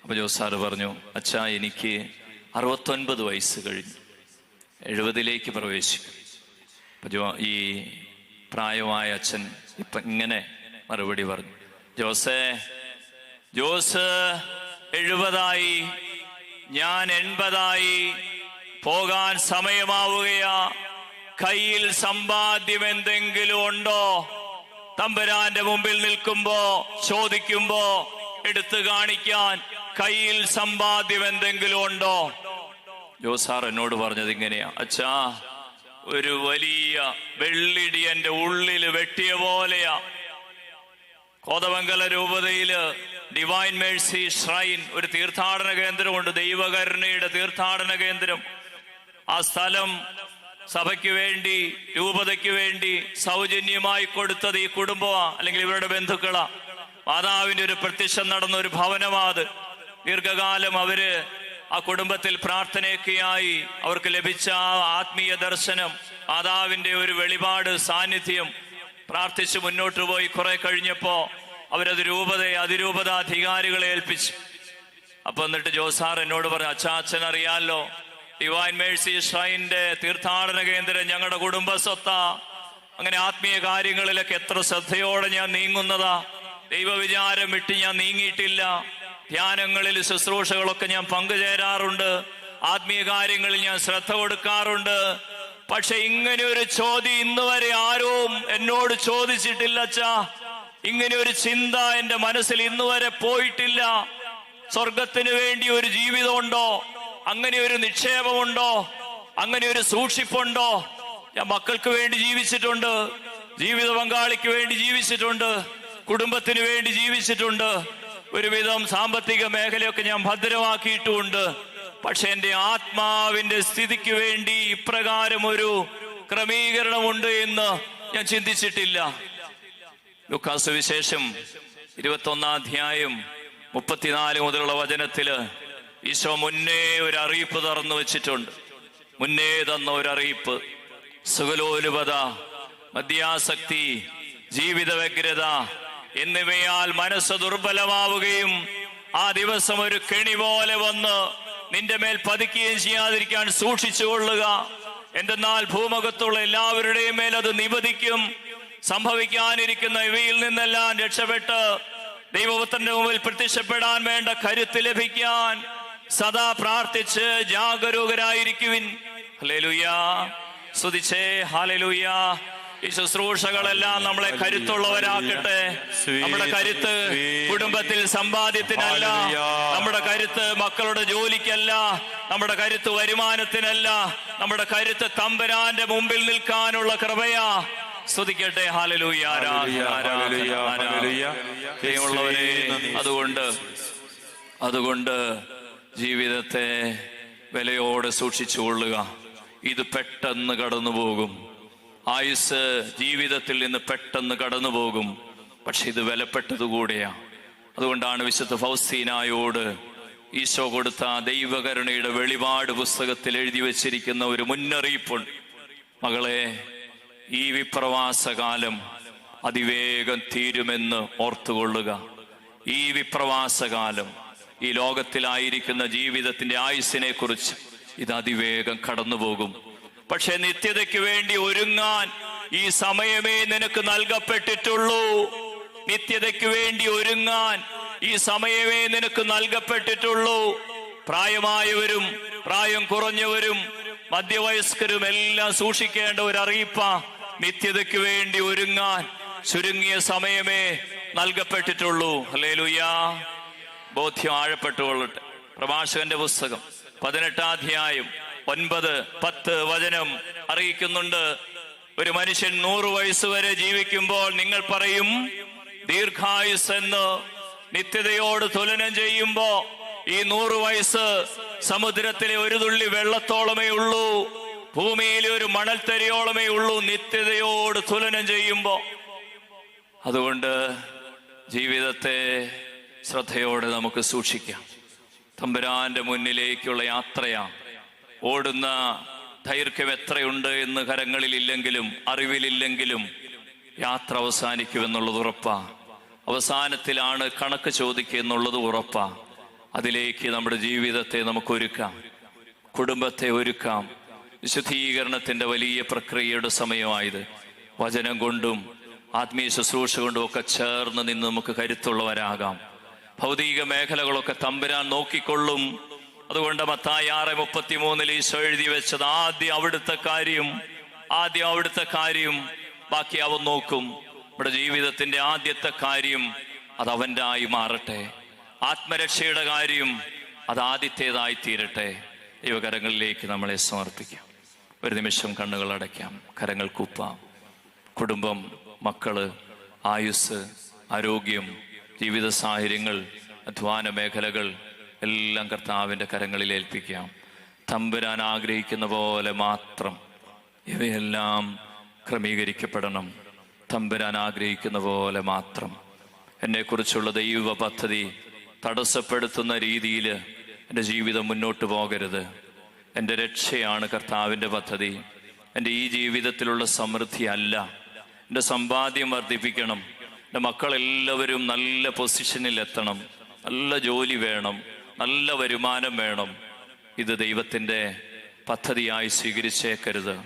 അപ്പൊ ജോസാറ് പറഞ്ഞു, അച്ഛാ, എനിക്ക് 69 വയസ്സ് കഴിഞ്ഞു, 70ലേക്ക് പ്രവേശിക്കും. അപ്പൊ ഈ പ്രായമായ അച്ഛൻ ഇപ്പൊ ഇങ്ങനെ മറുപടി പറഞ്ഞു, ജോസ് 70 ഞാൻ 80, പോകാൻ സമയമാവുകയാ. കയ്യിൽ സമ്പാദ്യം എന്തെങ്കിലും ഉണ്ടോ? തമ്പുരാന്റെ മുമ്പിൽ നിൽക്കുമ്പോ ചോദിക്കുമ്പോ എടുത്തു കാണിക്കാൻ കയ്യിൽ സമ്പാദ്യം എന്തെങ്കിലും ഉണ്ടോ? ജോസാർ എന്നോട് പറഞ്ഞത് ഇങ്ങനെയാ, അച്ഛാ, ഒരു വലിയ വെള്ളിടി എന്റെ ഉള്ളില് വെട്ടിയ പോലെയാ. കോതമംഗല രൂപതയില് ഡിവൈൻ മേഴ്സി ഷ്രൈൻ ഒരു തീർത്ഥാടന കേന്ദ്രമുണ്ട്, ദൈവകരുണയുടെ തീർത്ഥാടന കേന്ദ്രം. ആ സ്ഥലം സഭയ്ക്ക് വേണ്ടി, രൂപതയ്ക്ക് വേണ്ടി സൗജന്യമായി കൊടുത്തത് ഈ കുടുംബമാ, അല്ലെങ്കിൽ ഇവരുടെ ബന്ധുക്കളാ. മാതാവിന്റെ ഒരു പ്രത്യക്ഷം നടന്ന ഒരു ഭവനമാത്. ദീർഘകാലം അവര് ആ കുടുംബത്തിൽ പ്രാർത്ഥനയൊക്കെയായി അവർക്ക് ലഭിച്ച ആ ആത്മീയ ദർശനം, മാതാവിന്റെ ഒരു വെളിപാട്, സാന്നിധ്യം പ്രാർത്ഥിച്ച് മുന്നോട്ട് പോയി. കുറെ കഴിഞ്ഞപ്പോ അവരത് അതിരൂപതാധികാരികളെ ഏൽപ്പിച്ചു. അപ്പൊ എന്നിട്ട് ജോസാർ എന്നോട് പറഞ്ഞു, അച്ഛൻ അറിയാലോ, ഡിവൈൻ മേഴ്സി ഷ്രൈന്റെ തീർത്ഥാടന കേന്ദ്രം ഞങ്ങളുടെ കുടുംബ സ്വത്താ. അങ്ങനെ ആത്മീയ കാര്യങ്ങളിലൊക്കെ എത്ര ശ്രദ്ധയോടെ ഞാൻ നീങ്ങുന്നതാ. ദൈവവിചാരം വിട്ട് ഞാൻ നീങ്ങിയിട്ടില്ല. ധ്യാനങ്ങളിൽ, ശുശ്രൂഷകളൊക്കെ ഞാൻ പങ്കുചേരാറുണ്ട്. ആത്മീയ കാര്യങ്ങളിൽ ഞാൻ ശ്രദ്ധ കൊടുക്കാറുണ്ട്. പക്ഷെ ഇങ്ങനെ ഒരു ചോദ്യം ഇന്ന് വരെ ആരും എന്നോട് ചോദിച്ചിട്ടില്ല അച്ഛാ. ഇങ്ങനെ ഒരു ചിന്ത എന്റെ മനസ്സിൽ ഇന്ന് വരെ പോയിട്ടില്ല. സ്വർഗത്തിന് വേണ്ടി ഒരു ജീവിതമുണ്ടോ? അങ്ങനെ ഒരു നിക്ഷേപമുണ്ടോ? അങ്ങനെ ഒരു സൂക്ഷിപ്പുണ്ടോ? ഞാൻ മക്കൾക്ക് വേണ്ടി ജീവിച്ചിട്ടുണ്ട്, ജീവിത പങ്കാളിക്ക് വേണ്ടി ജീവിച്ചിട്ടുണ്ട്, കുടുംബത്തിന് വേണ്ടി ജീവിച്ചിട്ടുണ്ട്. ഒരുവിധം സാമ്പത്തിക മേഖലയൊക്കെ ഞാൻ ഭദ്രമാക്കിയിട്ടുമുണ്ട്. പക്ഷെ എന്റെ ആത്മാവിന്റെ സ്ഥിതിക്ക് വേണ്ടി ഇപ്രകാരം ഒരു ക്രമീകരണമുണ്ട് എന്ന് ഞാൻ ചിന്തിച്ചിട്ടില്ല. ലൂക്കാ സുവിശേഷം 21 അധ്യായം 34 മുതലുള്ള വചനത്തില് ഈശോ മുന്നേ ഒരു അറിയിപ്പ് തുറന്നു വെച്ചിട്ടുണ്ട്. മുന്നേ തന്ന ഒരു അറിയിപ്പ്: സുഖലോലുപത, മദ്യാസക്തി, ജീവിത വ്യഗ്രത എന്നിവയാൽ മനസ്സ് ദുർബലമാവുകയും ആ ദിവസം ഒരു കെണി പോലെ വന്ന് നിന്റെ മേൽ പതിക്കുകയും ചെയ്യാതിരിക്കാൻ സൂക്ഷിച്ചുകൊള്ളുക. എന്തെന്നാൽ ഭൂമുഖത്തുള്ള എല്ലാവരുടെയും മേൽ അത് നിപതിക്കും. സംഭവിക്കാനിരിക്കുന്ന ഇവയിൽ നിന്നെല്ലാം രക്ഷപ്പെട്ട് ദൈവപുത്രന്റെ മുമ്പിൽ പ്രത്യക്ഷപ്പെടാൻ വേണ്ട കരുത്ത് ലഭിക്കാൻ സദാ പ്രാർത്ഥിച്ച് ജാഗരൂകരായിരിക്കുവിൻ. Hallelujah, സ്തുതിച്ചേ hallelujah. ഈ ശുശ്രൂഷകളെല്ലാം നമ്മളെ കരുത്തുള്ളവരാക്കട്ടെ. നമ്മുടെ കരുത്ത് കുടുംബത്തിൽ സമ്പാദ്യത്തിനല്ല, നമ്മുടെ കരുത്ത് മക്കളുടെ ജോലിക്കല്ല, നമ്മുടെ കരുത്ത് വരുമാനത്തിനല്ല, നമ്മുടെ കരുത്ത് തമ്പുരാന്റെ മുമ്പിൽ നിൽക്കാനുള്ള കൃപയാ. സ്തുതിക്കട്ടെ. ഹല്ലേലൂയ. പ്രിയമുള്ളവരെ, അതുകൊണ്ട് ജീവിതത്തെ വിലയോടെ സൂക്ഷിച്ചുകൊള്ളുക. ഇത് പെട്ടെന്ന് കടന്നു പോകും. ആയുസ് ജീവിതത്തിൽ നിന്ന് പെട്ടെന്ന് കടന്നു പോകും. പക്ഷെ ഇത് വിലപ്പെട്ടതുകൂടെയാ. അതുകൊണ്ടാണ് വിശുദ്ധ ഫൗസ്തീനായോട് ഈശോ കൊടുത്ത ദൈവകരുണയുടെ വെളിപാട് പുസ്തകത്തിൽ എഴുതി വച്ചിരിക്കുന്ന ഒരു മുന്നറിയിപ്പുണ്ട്. മകളെ, ഈ വിപ്രവാസകാലം അതിവേഗം തീരുമെന്ന് ഓർത്തുകൊള്ളുക. ഈ വിപ്രവാസകാലം, ഈ ലോകത്തിലായിരിക്കുന്ന ജീവിതത്തിന്റെ ആയുസ്സിനെ കുറിച്ച് ഇത് അതിവേഗം കടന്നുപോകും. പക്ഷെ നിത്യതയ്ക്ക് വേണ്ടി ഒരുങ്ങാൻ ഈ സമയമേ നിനക്ക് നൽകപ്പെട്ടിട്ടുള്ളൂ. നിത്യതയ്ക്ക് വേണ്ടി ഒരുങ്ങാൻ ഈ സമയമേ നിനക്ക് നൽകപ്പെട്ടിട്ടുള്ളൂ. പ്രായമായവരും പ്രായം കുറഞ്ഞവരും മധ്യവയസ്കരും എല്ലാം സൂക്ഷിക്കേണ്ട ഒരു അറിയിപ്പാ. നിത്യതയ്ക്ക് വേണ്ടി ഒരുങ്ങാൻ ചുരുങ്ങിയ സമയമേ നൽകപ്പെട്ടിട്ടുള്ളൂ. ഹല്ലേലൂയ. ബോധ്യം ആഴപ്പെട്ടുകൊള്ളട്ടെ. പ്രഭാഷകന്റെ പുസ്തകം 18-ാം അധ്യായം 9-10 വചനം അറിയിക്കുന്നുണ്ട്. ഒരു മനുഷ്യൻ 100 വയസ്സ് വരെ ജീവിക്കുമ്പോൾ നിങ്ങൾ പറയും ദീർഘായുസ് എന്ന്. നിത്യതയോട് തുലനം ചെയ്യുമ്പോ ഈ 100 വയസ്സ് സമുദ്രത്തിലെ ഒരു തുള്ളി വെള്ളത്തോളമേ ഉള്ളൂ, ഭൂമിയിലെ ഒരു മണൽത്തരിയോളമേ ഉള്ളൂ നിത്യതയോട് തുലനം ചെയ്യുമ്പോ. അതുകൊണ്ട് ജീവിതത്തെ ശ്രദ്ധയോടെ നമുക്ക് സൂക്ഷിക്കാം. തമ്പുരാന്റെ മുന്നിലേക്കുള്ള യാത്രയാ. ഓടുന്ന ദൈർഘ്യം എത്രയുണ്ട് എന്ന് കരങ്ങളിലില്ലെങ്കിലും അറിവിലില്ലെങ്കിലും യാത്ര അവസാനിക്കുമെന്നുള്ളത് ഉറപ്പാ. അവസാനത്തിലാണ് കണക്ക് ചോദിക്കുക എന്നുള്ളത് ഉറപ്പാ. അതിലേക്ക് നമ്മുടെ ജീവിതത്തെ നമുക്ക് ഒരുക്കാം, കുടുംബത്തെ ഒരുക്കാം. വിശുദ്ധീകരണത്തിന്റെ വലിയ പ്രക്രിയയുടെ സമയമായത്. വചനം കൊണ്ടും ആത്മീയ ശുശ്രൂഷ കൊണ്ടും ഒക്കെ ചേർന്ന് നിന്ന് നമുക്ക് കരുത്തുള്ളവരാകാം. ഭൗതിക മേഖലകളൊക്കെ തമ്പുരാൻ നോക്കിക്കൊള്ളും. അതുകൊണ്ട് മത്തായി 6:33 ഈശോ എഴുതി വെച്ചത് ആദ്യം അവിടുത്തെ കാര്യം ബാക്കി അവൻ നോക്കും. നമ്മുടെ ജീവിതത്തിന്റെ ആദ്യത്തെ കാര്യം അത് അവൻ്റെ ആയി മാറട്ടെ. ആത്മരക്ഷയുടെ കാര്യം അത് ആദ്യത്തേതായി തീരട്ടെ. ദൈവകരങ്ങളിലേക്ക് നമ്മളെ സമർപ്പിക്കാം. ഒരു നിമിഷം കണ്ണുകൾ അടയ്ക്കാം, കരങ്ങൾ കൂപ്പാം. കുടുംബം, മക്കള്, ആയുസ്, ആരോഗ്യം, ജീവിത സാഹചര്യങ്ങൾ, അധ്വാന മേഖലകൾ എല്ലാം കർത്താവിൻ്റെ കരങ്ങളിൽ ഏൽപ്പിക്കാം. തമ്പുരാൻ ആഗ്രഹിക്കുന്ന പോലെ മാത്രം ഇവയെല്ലാം ക്രമീകരിക്കപ്പെടണം. തമ്പുരാൻ ആഗ്രഹിക്കുന്ന പോലെ മാത്രം. എന്നെക്കുറിച്ചുള്ള ദൈവ പദ്ധതി തടസ്സപ്പെടുത്തുന്ന രീതിയിൽ എൻ്റെ ജീവിതം മുന്നോട്ട് പോകരുത്. എൻ്റെ രക്ഷയാണ് കർത്താവിൻ്റെ പദ്ധതി. എൻ്റെ ഈ ജീവിതത്തിലുള്ള സമൃദ്ധി അല്ല. എൻ്റെ സമ്പാദ്യം വർദ്ധിപ്പിക്കണം. എൻ്റെ മക്കളെല്ലാവരും നല്ല പൊസിഷനിൽ എത്തണം. നല്ല ജോലി വേണം, നല്ല വരുമാനം വേണം. ഇത് ദൈവത്തിൻ്റെ പദ്ധതിയായി സ്വീകരിച്ചേക്കരുത്.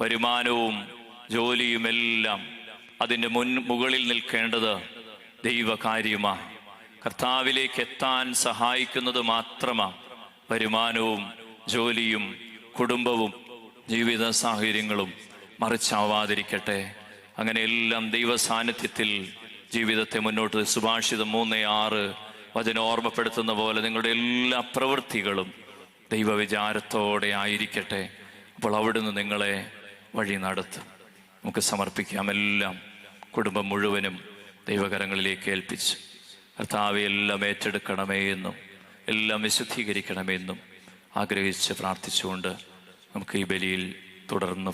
വരുമാനവും ജോലിയുമെല്ലാം അതിൻ്റെ മുകളിൽ നിൽക്കേണ്ടത് ദൈവകാര്യമാണ്. കർത്താവിലേക്ക് എത്താൻ സഹായിക്കുന്നത് മാത്രമാണ് വരുമാനവും ജോലിയും കുടുംബവും ജീവിത സാഹചര്യങ്ങളും. മറിച്ചാവാതിരിക്കട്ടെ. അങ്ങനെയെല്ലാം ദൈവ സാന്നിധ്യത്തിൽ ജീവിതത്തെ മുന്നോട്ട്. സുഭാഷിതം 3:6 വചനം ഓർമ്മപ്പെടുത്തുന്ന പോലെ നിങ്ങളുടെ എല്ലാ പ്രവൃത്തികളും ദൈവവിചാരത്തോടെ ആയിരിക്കട്ടെ. അപ്പോൾ അവിടുന്ന് നിങ്ങളെ വഴി നടത്തും. നമുക്ക് സമർപ്പിക്കാം. എല്ലാം കുടുംബം മുഴുവനും ദൈവകരങ്ങളിലേക്ക് ഏൽപ്പിച്ച് കർത്താവെ എല്ലാം ഏറ്റെടുക്കണമേ എന്നും എല്ലാം വിശുദ്ധീകരിക്കണമേ എന്നും ആഗ്രഹിച്ച് പ്രാർത്ഥിച്ചുകൊണ്ട് നമുക്ക് ഈ ബലിയിൽ തുടർന്ന്